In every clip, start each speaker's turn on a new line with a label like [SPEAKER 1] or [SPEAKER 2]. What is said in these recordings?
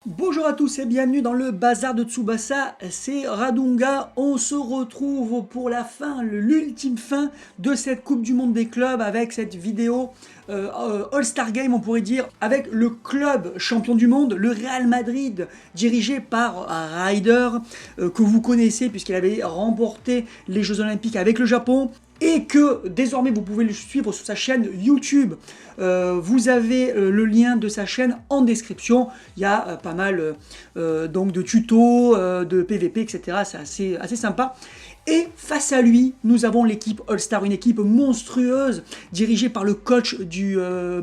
[SPEAKER 1] Bonjour à tous et bienvenue dans le bazar de Tsubasa, c'est Radunga. On se retrouve pour la fin, l'ultime fin de cette Coupe du Monde des clubs avec cette vidéo All-Star Game, on pourrait dire, avec le club champion du monde, le Real Madrid, dirigé par Ryder, que vous connaissez puisqu'il avait remporté les Jeux Olympiques avec le Japon. Et que désormais vous pouvez le suivre sur sa chaîne YouTube. Vous avez le lien de sa chaîne en description. Il y a pas mal donc de tutos, de PVP, etc. C'est assez sympa. Et face à lui, nous avons l'équipe All-Star, une équipe monstrueuse dirigée par le coach du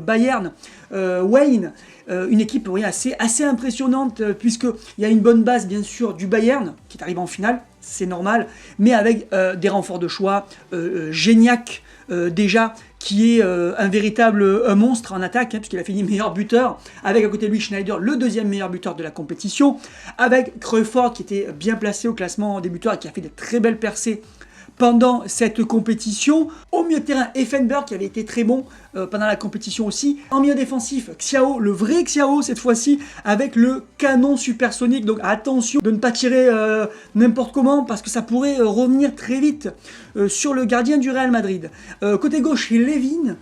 [SPEAKER 1] Bayern, Wayne. Une équipe oui, assez impressionnante puisqu'il y a une bonne base bien sûr du Bayern qui est arrivé en finale, c'est normal, mais avec des renforts de choix, Gignac déjà qui est un véritable monstre en attaque, hein, puisqu'il a fini meilleur buteur, avec à côté de lui Schneider, le deuxième meilleur buteur de la compétition, avec Crawford qui était bien placé au classement des buteurs et qui a fait de très belles percées pendant cette compétition. Au milieu de terrain, Effenberg qui avait été très bon pendant la compétition aussi. En milieu défensif, Xiao, le vrai Xiao cette fois-ci, avec le canon supersonique. Donc attention de ne pas tirer n'importe comment parce que ça pourrait revenir très vite sur le gardien du Real Madrid. Côté gauche, Levin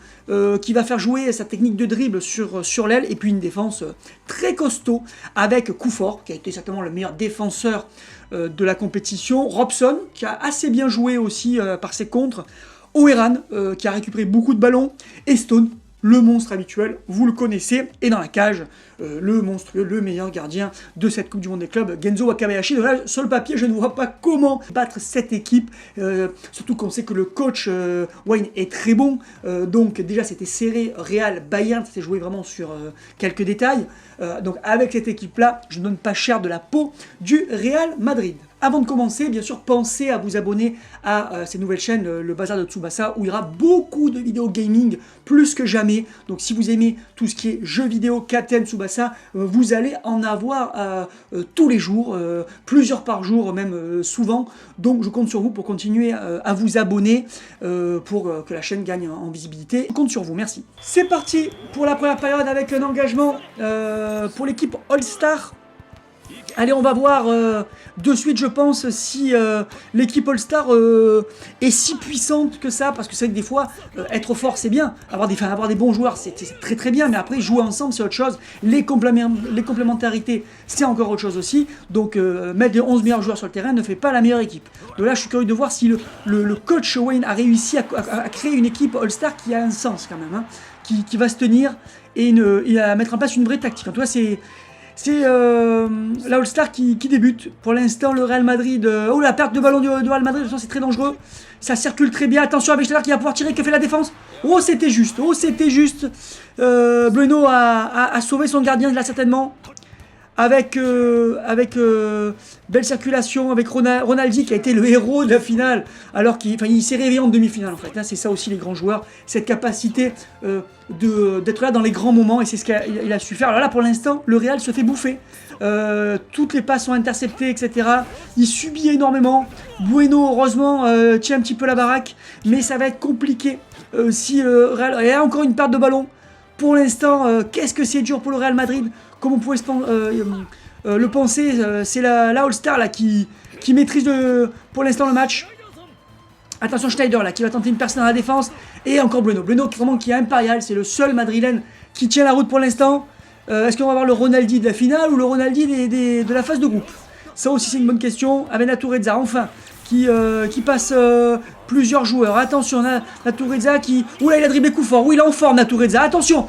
[SPEAKER 1] qui va faire jouer sa technique de dribble sur l'aile. Et puis une défense très costaud avec Kuffour qui a été certainement le meilleur défenseur de la compétition. Robson qui a assez bien joué aussi par ses contres. Oeran qui a récupéré beaucoup de ballons. Et Stone, le monstre habituel, vous le connaissez. Et dans la cage, le monstrueux, le meilleur gardien de cette Coupe du Monde des clubs, Genzo Wakabayashi. Donc là, sur le papier, je ne vois pas comment battre cette équipe. Surtout qu'on sait que le coach Wayne est très bon. Donc déjà, c'était serré. Real, Bayern, c'était joué vraiment sur quelques détails. Donc avec cette équipe-là, je ne donne pas cher de la peau du Real Madrid. Avant de commencer, bien sûr, pensez à vous abonner à cette nouvelle chaîne, le Bazar de Tsubasa, où il y aura beaucoup de vidéos gaming, plus que jamais. Donc si vous aimez tout ce qui est jeux vidéo, Captain Tsubasa, vous allez en avoir tous les jours, plusieurs par jour, même souvent. Donc je compte sur vous pour continuer à vous abonner, pour que la chaîne gagne en visibilité. Je compte sur vous, merci. C'est parti pour la première période avec un engagement pour l'équipe All-Star. Allez, on va voir de suite, je pense, si l'équipe All-Star est si puissante que ça. Parce que c'est vrai que des fois, être fort, c'est bien. Avoir des bons joueurs, c'est très très bien. Mais après, jouer ensemble, c'est autre chose. Les complémentarités, c'est encore autre chose aussi. Donc, mettre les 11 meilleurs joueurs sur le terrain ne fait pas la meilleure équipe. Donc là, je suis curieux de voir si le coach Wayne a réussi à créer une équipe All-Star qui a un sens quand même. Hein, qui va se tenir et à mettre en place une vraie tactique. En tout cas, c'est la All-Star qui débute. Pour l'instant, le Real Madrid... oh, la perte de ballon du Real Madrid, c'est très dangereux. Ça circule très bien. Attention avec Schneider qui va pouvoir tirer. Que fait la défense? Oh, c'était juste. Oh, c'était juste. Bruno a sauvé son gardien, là, certainement. Avec belle circulation, avec Ronaldi qui a été le héros de la finale, alors qu'il s'est réveillé en demi-finale en fait. Hein, c'est ça aussi les grands joueurs, cette capacité d'être là dans les grands moments, et c'est ce qu'il a su faire. Alors là pour l'instant, le Real se fait bouffer. Toutes les passes sont interceptées, etc. Il subit énormément. Bueno, heureusement, tient un petit peu la baraque, mais ça va être compliqué si Real... Il y a encore une perte de ballon. Pour l'instant, qu'est-ce que c'est dur pour le Real Madrid. Comme on pouvait le penser, c'est la All-Star là, qui maîtrise pour l'instant le match. Attention Schneider là, qui va tenter une personne dans la défense. Et encore Bruno. Bruno qui est impérial, c'est le seul madrilène qui tient la route pour l'instant. Est-ce qu'on va avoir le Ronaldi de la finale ou le Ronaldi de la phase de groupe? Ça aussi c'est une bonne question. Avec Natureza enfin, qui passe plusieurs joueurs. Attention, Natureza qui... Oula, il a dribblé Kuffour. Oui, il est en forme, Natureza. Attention,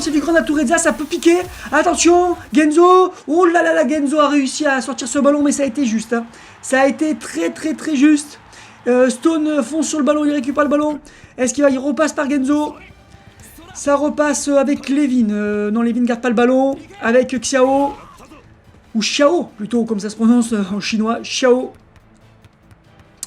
[SPEAKER 1] c'est du grand Natureza, ça peut piquer. Attention, Genzo. Oh là là là, Genzo a réussi à sortir ce ballon, mais ça a été juste. Hein. Ça a été très très très juste. Stone fonce sur le ballon, il récupère le ballon. Est-ce qu'il repasse par Genzo? Ça repasse avec Levin. Non, Levin ne garde pas le ballon. Avec Xiao. Ou Xiao, plutôt, comme ça se prononce en chinois. Xiao.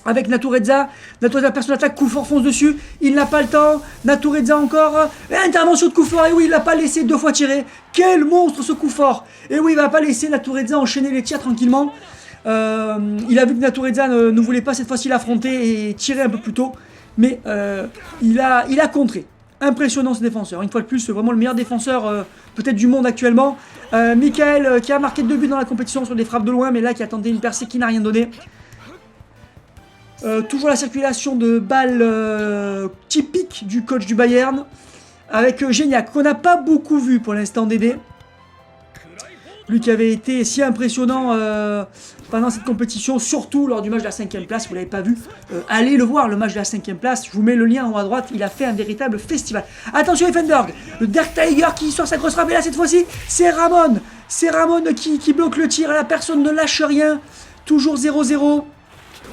[SPEAKER 1] Avec Natureza personne attaque, Kuffour fonce dessus, il n'a pas le temps, Natureza encore, et intervention de Kuffour, et oui, il n'a pas laissé 2 fois tirer, quel monstre ce Kuffour, et oui, il va pas laisser Natureza enchaîner les tirs tranquillement, il a vu que Natureza ne voulait pas cette fois-ci l'affronter et tirer un peu plus tôt, mais il a contré. Impressionnant ce défenseur. Une fois de plus, c'est vraiment le meilleur défenseur peut-être du monde actuellement. Michael qui a marqué 2 buts dans la compétition sur des frappes de loin, mais là qui a tenté une percée qui n'a rien donné. Toujours la circulation de balles typique du coach du Bayern. Avec Gignac, qu'on n'a pas beaucoup vu pour l'instant Dédé. Lui qui avait été si impressionnant pendant cette compétition, surtout lors du match de la 5ème place, vous ne l'avez pas vu, allez le voir, le match de la 5ème place, je vous mets le lien en haut à droite, il a fait un véritable festival. Attention Effenberg, le Dark Tiger qui sort sa grosse frappe, et là cette fois-ci, c'est Ramon qui bloque le tir, la personne ne lâche rien, toujours 0-0.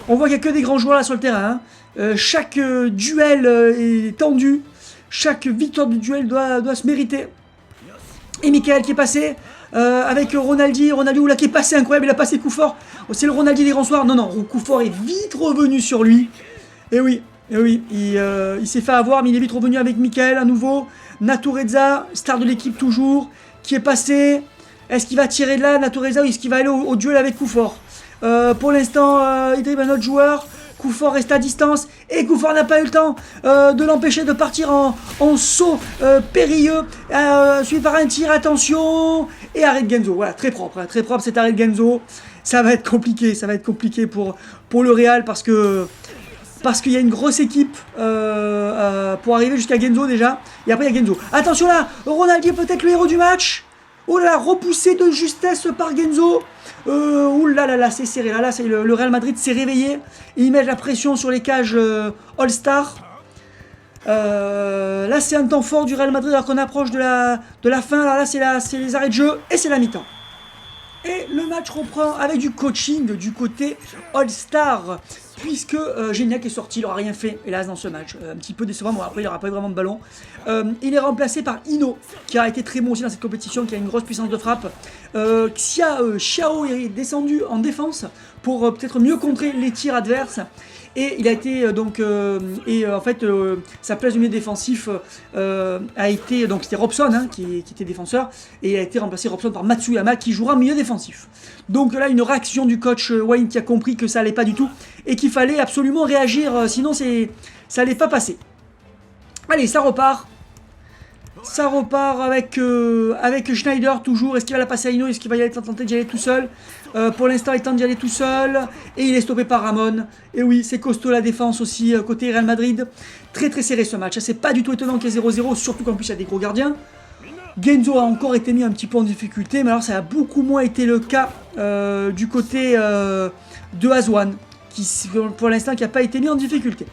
[SPEAKER 1] On voit qu'il n'y a que des grands joueurs là sur le terrain, hein. Chaque duel est tendu, chaque victoire du duel doit se mériter. Et Michael qui est passé avec Ronaldi là qui est passé incroyable, il a passé coup fort. C'est le Ronaldi des grands soirs. Non, coup fort est vite revenu sur lui. Et oui, il s'est fait avoir, mais il est vite revenu avec Michael à nouveau. Natureza, star de l'équipe toujours, qui est passé. Est-ce qu'il va tirer de là, Natureza, ou est-ce qu'il va aller au duel avec coup fort? Pour l'instant, il dribble un autre joueur. Koufort reste à distance et Koufort n'a pas eu le temps de l'empêcher de partir en saut périlleux, suivi par un tir, attention, et arrêt de Genzo. Voilà, très propre cet arrêt de Genzo. Ça va être compliqué pour le Real parce qu'il y a une grosse équipe pour arriver jusqu'à Genzo déjà, et après il y a Genzo. Attention là, Ronaldo peut-être le héros du match. Oh là là, repoussé de justesse par Genzo. Ouh là là là, c'est serré. Là, c'est le Real Madrid s'est réveillé. Et il met la pression sur les cages All-Star. Là, c'est un temps fort du Real Madrid alors qu'on approche de la fin. Là, c'est les arrêts de jeu et c'est la mi-temps. Et le match reprend avec du coaching du côté All-Star. Puisque Gignac est sorti, il n'aura rien fait, hélas, dans ce match. Un petit peu décevant, bon, après il n'aura pas eu vraiment de ballon. Il est remplacé par Ino, qui a été très bon aussi dans cette compétition, qui a une grosse puissance de frappe. Xiao est descendu en défense pour peut-être mieux contrer les tirs adverses. Et il a été en fait sa place de milieu défensif a été, donc c'était Robson hein, qui était défenseur, et il a été remplacé Robson par Matsuyama qui jouera milieu défensif. Donc là une réaction du coach Wayne qui a compris que ça allait pas du tout et qu'il fallait absolument réagir, sinon ça allait pas passer. Allez, ça repart. Ça repart avec Schneider toujours. Est-ce qu'il va la passer à Ino? Est-ce qu'il va y aller tenter d'y aller tout seul? Pour l'instant, il tente d'y aller tout seul. Et il est stoppé par Ramon. Et oui, c'est costaud la défense aussi côté Real Madrid. Très très serré ce match. C'est pas du tout étonnant qu'il y ait 0-0. Surtout qu'en plus, il y a des gros gardiens. Genzo a encore été mis un petit peu en difficulté. Mais alors, ça a beaucoup moins été le cas du côté de Azwan. Qui, pour l'instant, qui n'a pas été mis en difficulté.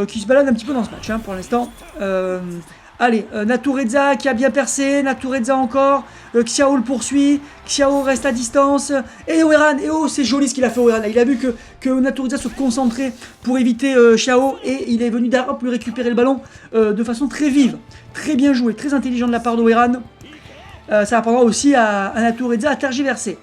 [SPEAKER 1] Qui se balade un petit peu dans ce match hein, pour l'instant. Allez, Natureza qui a bien percé, Natureza encore, Xiao le poursuit, Xiao reste à distance, et Oeran, et oh c'est joli ce qu'il a fait Oeran, il a vu que Natureza se concentrait pour éviter Xiao, et il est venu derrière pour lui récupérer le ballon de façon très vive, très bien joué, très intelligent de la part d'Oeran. Ça apprendra aussi à Natureza à tergiverser.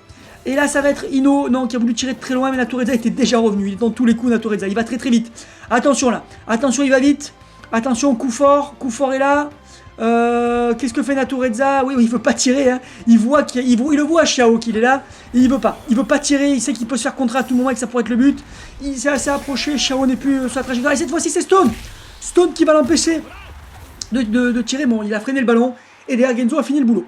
[SPEAKER 1] Et là ça va être Ino, non, qui a voulu tirer de très loin, mais Natureza était déjà revenu, il est dans tous les coups Natureza, il va très très vite. Attention là, attention il va vite. Attention, coup fort est là. Qu'est-ce que fait Natureza? Oui, il veut pas tirer. Hein. Il le voit Xiao qu'il est là. Et il veut pas tirer. Il sait qu'il peut se faire contrer à tout moment et que ça pourrait être le but. Il s'est assez approché. Xiao n'est plus sur la trajectoire. Et cette fois-ci, c'est Stone. Stone qui va l'empêcher de tirer. Bon, il a freiné le ballon. Et derrière, Genzo a fini le boulot.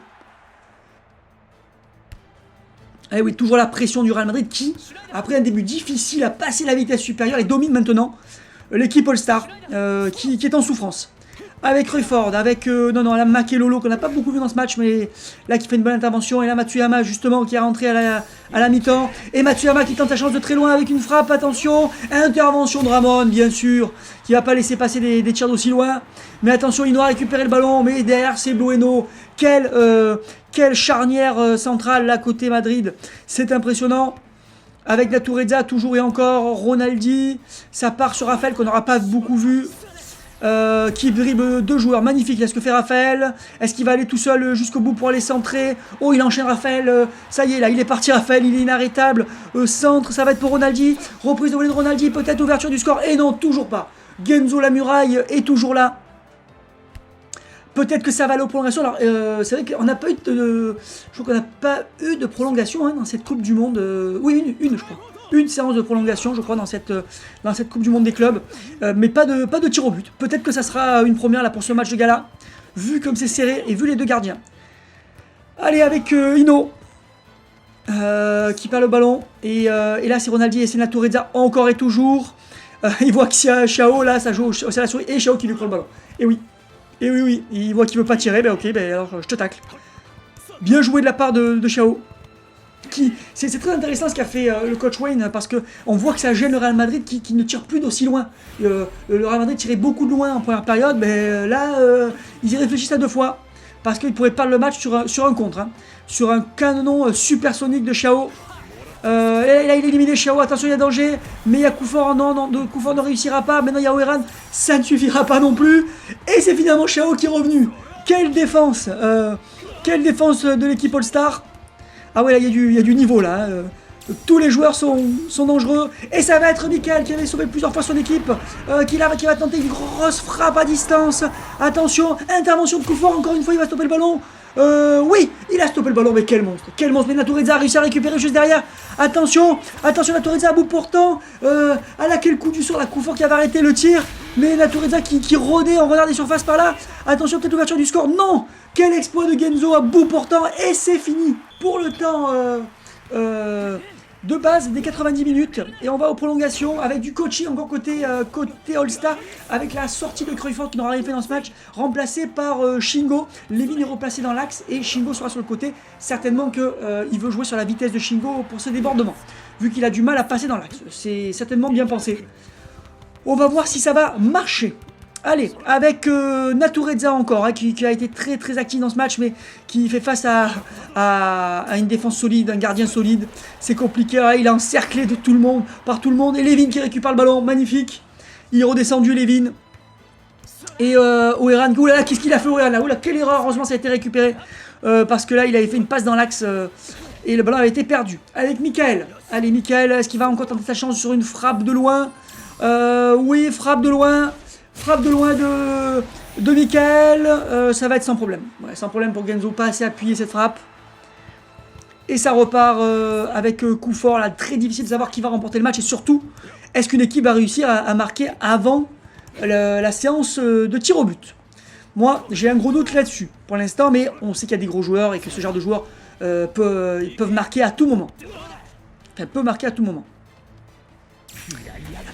[SPEAKER 1] Et oui, toujours la pression du Real Madrid qui, après un début difficile, a passé la vitesse supérieure et domine maintenant l'équipe All-Star qui est en souffrance. Avec Rayford, avec la Makelolo qu'on n'a pas beaucoup vu dans ce match, mais là qui fait une bonne intervention. Et là Matsuyama justement qui est rentré à la mi-temps. Et Matsuyama qui tente sa chance de très loin avec une frappe. Attention, intervention de Ramon bien sûr, qui va pas laisser passer des tirs d'aussi loin. Mais attention, il doit récupérer le ballon. Mais derrière c'est Bueno. Quelle charnière centrale là côté Madrid. C'est impressionnant. Avec Natureza toujours et encore, Ronaldi, ça part sur Raphaël qu'on n'aura pas beaucoup vu, qui dribble deux joueurs, magnifique, est-ce que fait Raphaël? Est-ce qu'il va aller tout seul jusqu'au bout pour aller centrer? Oh il enchaîne Raphaël, ça y est là, il est parti Raphaël, il est inarrêtable, centre, ça va être pour Ronaldi, reprise de volée de Ronaldi, peut-être ouverture du score, et non, toujours pas, Genzo la muraille est toujours là. Peut-être que ça va aller aux prolongations. Alors, c'est vrai qu'on n'a pas eu de prolongation hein, dans cette Coupe du Monde. Oui, une, je crois. une séance de prolongation, je crois, dans cette Coupe du Monde des clubs. Mais pas de tir au but. Peut-être que ça sera une première là pour ce match de gala, vu comme c'est serré et vu les deux gardiens. Allez, avec Ino, qui perd le ballon. Et là, c'est Ronaldi et c'est Natureza encore et toujours. Il voit que c'est Xiao, là, ça joue c'est la souris, et Xiao qui lui prend le ballon. Et oui, il voit qu'il veut pas tirer, ben ok, ben alors je te tacle. Bien joué de la part de Xiao. C'est très intéressant ce qu'a fait le coach Wayne, parce que on voit que ça gêne le Real Madrid qui ne tire plus d'aussi loin. Le Real Madrid tirait beaucoup de loin en première période, mais là, ils y réfléchissent à deux fois, parce qu'ils pourraient perdre le match sur un contre, hein, sur un canon supersonique de Xiao. Et là il a éliminé Xiao, attention il y a danger, mais il y a Koufort, non, Koufort ne réussira pas, maintenant il y a Oeran, ça ne suffira pas non plus, et c'est finalement Xiao qui est revenu. Quelle défense de l'équipe All-Star. Ah ouais, là il y a du niveau là, tous les joueurs sont dangereux, et ça va être Michael qui avait sauvé plusieurs fois son équipe, qui va tenter une grosse frappe à distance. Attention, intervention de Koufort, encore une fois il va stopper le ballon. Oui, il a stoppé le ballon, mais quel monstre, mais Natureza a réussi à récupérer juste derrière. Attention, Natureza à bout portant. Ah là, quel coup du sort, la Koufort qui avait arrêté le tir, mais Natureza qui rôdait en renard des surfaces par là. Attention, peut-être l'ouverture du score, non. Quel exploit de Genzo à bout portant, et c'est fini pour le temps de base des 90 minutes, et on va aux prolongations avec du coaching encore côté All-Star, avec la sortie de Cruyff qui n'aura rien fait dans ce match, remplacé par Shingo. Levin est replacé dans l'axe et Shingo sera sur le côté. Certainement qu'il veut jouer sur la vitesse de Shingo pour ce débordement, vu qu'il a du mal à passer dans l'axe. C'est certainement bien pensé. On va voir si ça va marcher. Allez, avec Natureza encore, hein, qui a été très très actif dans ce match, mais qui fait face à une défense solide, un gardien solide. C'est compliqué, hein, il est encerclé par tout le monde. Et Levin qui récupère le ballon, magnifique. Il est redescendu, Levin. Et Oeran, oulala, qu'est-ce qu'il a fait Oeran là? Oula, quelle erreur, heureusement ça a été récupéré. Parce que là, il avait fait une passe dans l'axe et le ballon avait été perdu. Avec Michael. Allez, Michael, est-ce qu'il va encore tenter sa chance sur une frappe de loin? Oui, frappe de loin. Frappe de loin de Michael, ça va être sans problème. Ouais, sans problème pour Genzo, pas assez appuyé cette frappe. Et ça repart avec Koufort, là, très difficile de savoir qui va remporter le match. Et surtout, est-ce qu'une équipe va réussir à marquer avant la séance de tir au but? Moi, j'ai un gros doute là-dessus pour l'instant, mais on sait qu'il y a des gros joueurs et que ce genre de joueurs peuvent marquer à tout moment. Enfin, peut marquer à tout moment.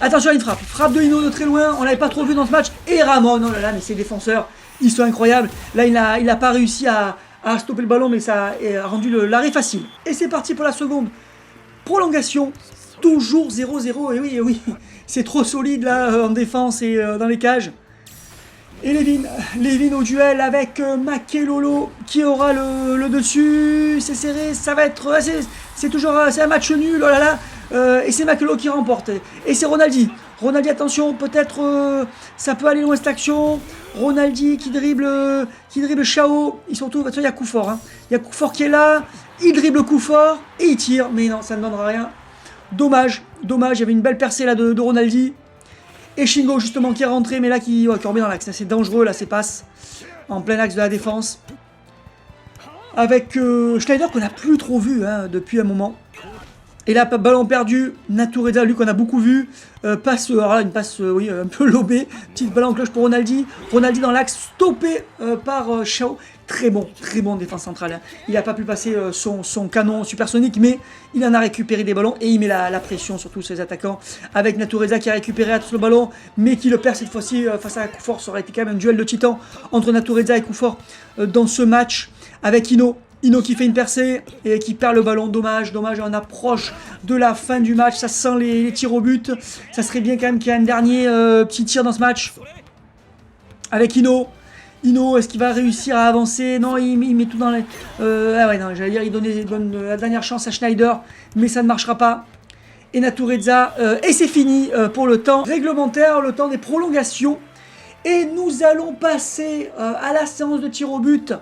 [SPEAKER 1] Attention à une frappe de Hino de très loin, on l'avait pas trop vu dans ce match, et Ramon, oh là là, mais ces défenseurs, ils sont incroyables. Là, il n'a pas réussi à stopper le ballon, mais ça a rendu l'arrêt facile. Et c'est parti pour la seconde prolongation, toujours 0-0, et oui, c'est trop solide là, en défense et dans les cages. Et Levin au duel avec Makelolo qui aura le dessus, c'est serré, ça va être, c'est toujours c'est un match nul, oh là là. Et c'est Makelolo qui remporte. Et c'est Ronaldi. Ronaldi, attention, peut-être ça peut aller loin cette action. Ronaldi qui dribble Xiao. Et surtout, il y a Koufort. Hein. Il y a Koufort qui est là. Il dribble Koufort et il tire. Mais non, ça ne donnera rien. Dommage. Il y avait une belle percée là de Ronaldi. Et Shingo justement qui est rentré, mais là qui remet dans l'axe. C'est dangereux là, ces passes en plein axe de la défense. Avec Schneider qu'on n'a plus trop vu hein, depuis un moment. Et là, ballon perdu, Natureza, lui qu'on a beaucoup vu, passe, alors là, une passe oui, un peu lobée, petite ballon en cloche pour Ronaldi, Ronaldi dans l'axe, stoppé par Xiao, très bon défense centrale, hein. Il n'a pas pu passer son canon supersonique, mais il en a récupéré des ballons, et il met la pression sur tous ses attaquants, avec Natureza qui a récupéré à tout le ballon, mais qui le perd cette fois-ci face à Koufort. Ça aurait été quand même un duel de titans entre Natureza et Koufort dans ce match, avec Hino qui fait une percée et qui perd le ballon, dommage, on approche de la fin du match, ça sent les tirs au but, ça serait bien quand même qu'il y ait un dernier petit tir dans ce match, avec Hino, est-ce qu'il va réussir à avancer? Non, il met tout dans les... ah ouais, non, j'allais dire, il donne la dernière chance à Schneider, mais ça ne marchera pas, et Natureza, et c'est fini pour le temps réglementaire, le temps des prolongations, et nous allons passer à la séance de tir au but,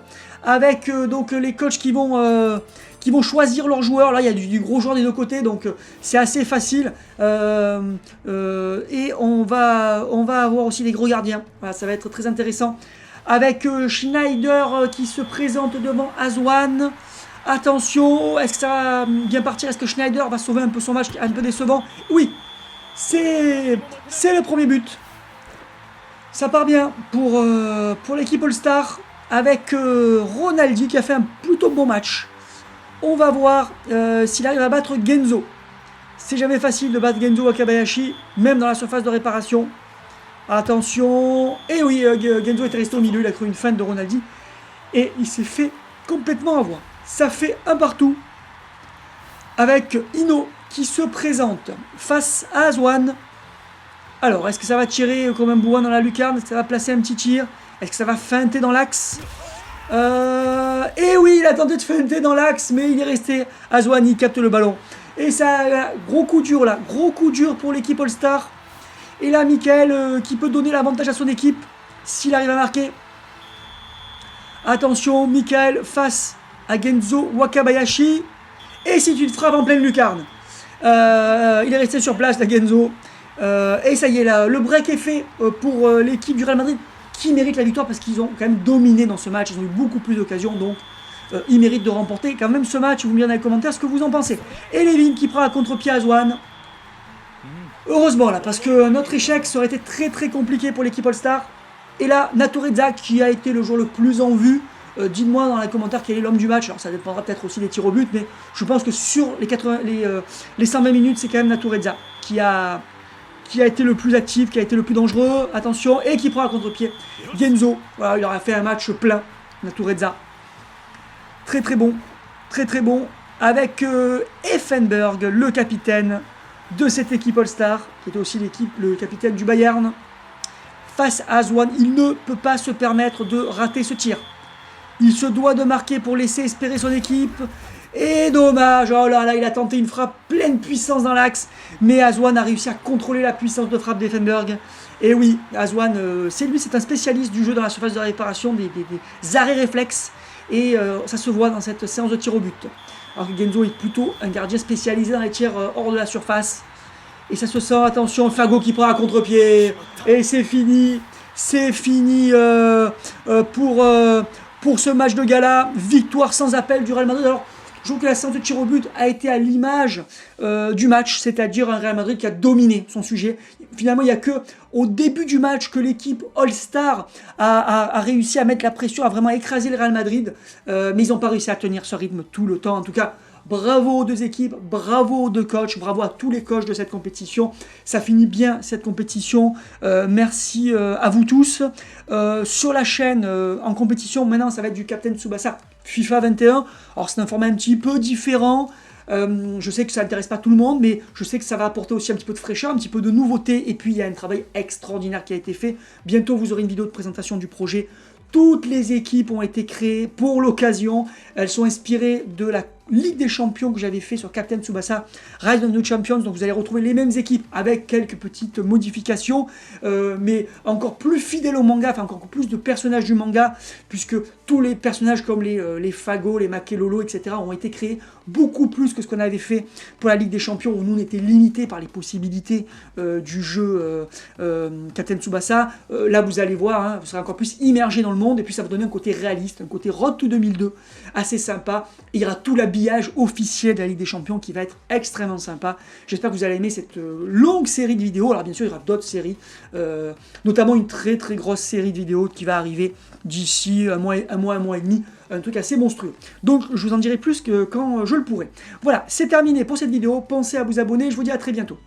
[SPEAKER 1] avec donc les coachs qui vont choisir leurs joueurs. Là, il y a du gros joueur des deux côtés, donc c'est assez facile. Et on va avoir aussi des gros gardiens. Voilà, ça va être très intéressant. Avec Schneider qui se présente devant Azwan. Attention, est-ce que ça va bien partir? Est-ce que Schneider va sauver un peu son match un peu décevant? Oui, c'est le premier but. Ça part bien pour l'équipe All-Star avec Ronaldi qui a fait un plutôt bon match. On va voir s'il arrive à battre Genzo. C'est jamais facile de battre Genzo Wakabayashi, même dans la surface de réparation. Attention. Et oui, Genzo était resté au milieu, il a cru une feinte de Ronaldi. Et il s'est fait complètement avoir. Ça fait un partout. Avec Ino qui se présente face à Azwan. Alors, est-ce que ça va tirer comme un bourrin dans la lucarne? Est-ce que ça va placer un petit tir? Est-ce que ça va feinter dans l'axe? Et oui, il a tenté de feinter dans l'axe, mais il est resté. Azwan, il capte le ballon. Et ça, gros coup dur là. Gros coup dur pour l'équipe All-Star. Et là, Michael qui peut donner l'avantage à son équipe s'il arrive à marquer. Attention, Michael face à Genzo Wakabayashi. Et si tu te frappes en pleine lucarne. Il est resté sur place, la Genzo. Et ça y est, là, le break est fait pour l'équipe du Real Madrid qui mérite la victoire parce qu'ils ont quand même dominé dans ce match. Ils ont eu beaucoup plus d'occasions, donc ils méritent de remporter quand même ce match. Vous me direz dans les commentaires ce que vous en pensez. Et Levin qui prend à contre-pied Azwan. Heureusement là, parce que notre échec ça aurait été très très compliqué pour l'équipe All-Star. Et là, Natureza qui a été le joueur le plus en vue. Dites-moi dans les commentaires quel est l'homme du match. Alors ça dépendra peut-être aussi des tirs au but, mais je pense que sur les 120 minutes, c'est quand même Natureza qui a été le plus actif, qui a été le plus dangereux. Attention, et qui prend à contre-pied. Genzo, voilà, il aura fait un match plein. Natureza. Très très bon. Très très bon. Avec Effenberg, le capitaine de cette équipe All-Star, qui était aussi le capitaine du Bayern. Face à Azwan, il ne peut pas se permettre de rater ce tir. Il se doit de marquer pour laisser espérer son équipe. Et dommage, oh là là, il a tenté une frappe pleine puissance dans l'axe. Mais Azwan a réussi à contrôler la puissance de frappe d'Effenberg. Et oui, Azwan, c'est un spécialiste du jeu dans la surface de réparation, des arrêts réflexes. Et ça se voit dans cette séance de tir au but. Alors que Genzo est plutôt un gardien spécialisé dans les tirs hors de la surface. Et ça se sent, attention, Fago qui prend à contre-pied. Et c'est fini. C'est fini pour ce match de gala. Victoire sans appel du Real Madrid. Alors, je trouve que la séance de tir au but a été à l'image du match, c'est-à-dire un Real Madrid qui a dominé son sujet. Finalement, il n'y a que au début du match que l'équipe All-Star a réussi à mettre la pression, à vraiment écraser le Real Madrid. Mais ils n'ont pas réussi à tenir ce rythme tout le temps. En tout cas, bravo aux deux équipes, bravo aux deux coachs, bravo à tous les coachs de cette compétition. Ça finit bien cette compétition. Merci à vous tous. Sur la chaîne, en compétition, maintenant, ça va être du Captain Tsubasa FIFA 21. Alors, c'est un format un petit peu différent. Je sais que ça n'intéresse pas tout le monde, mais je sais que ça va apporter aussi un petit peu de fraîcheur, un petit peu de nouveauté. Et puis, il y a un travail extraordinaire qui a été fait. Bientôt, vous aurez une vidéo de présentation du projet. Toutes les équipes ont été créées pour l'occasion. Elles sont inspirées de la Ligue des Champions que j'avais fait sur Captain Tsubasa Rise of the Champions. Donc vous allez retrouver les mêmes équipes avec quelques petites modifications, mais encore plus fidèles au manga, enfin encore plus de personnages du manga, puisque tous les personnages comme les Fago, les Makelolo, etc. ont été créés beaucoup plus que ce qu'on avait fait pour la Ligue des Champions, où nous on était limités par les possibilités du jeu Captain Tsubasa. Là vous allez voir, hein, vous serez encore plus immergé dans le monde, et puis ça va donner un côté réaliste, un côté Road to 2002, assez sympa. Et il y aura tout l'habillage officiel de la Ligue des Champions qui va être extrêmement sympa. J'espère que vous allez aimer cette longue série de vidéos. Alors bien sûr, il y aura d'autres séries, notamment une très très grosse série de vidéos qui va arriver d'ici un mois et demi. Un truc assez monstrueux. Donc je vous en dirai plus que quand je le pourrai. Voilà, c'est terminé pour cette vidéo. Pensez à vous abonner. Je vous dis à très bientôt.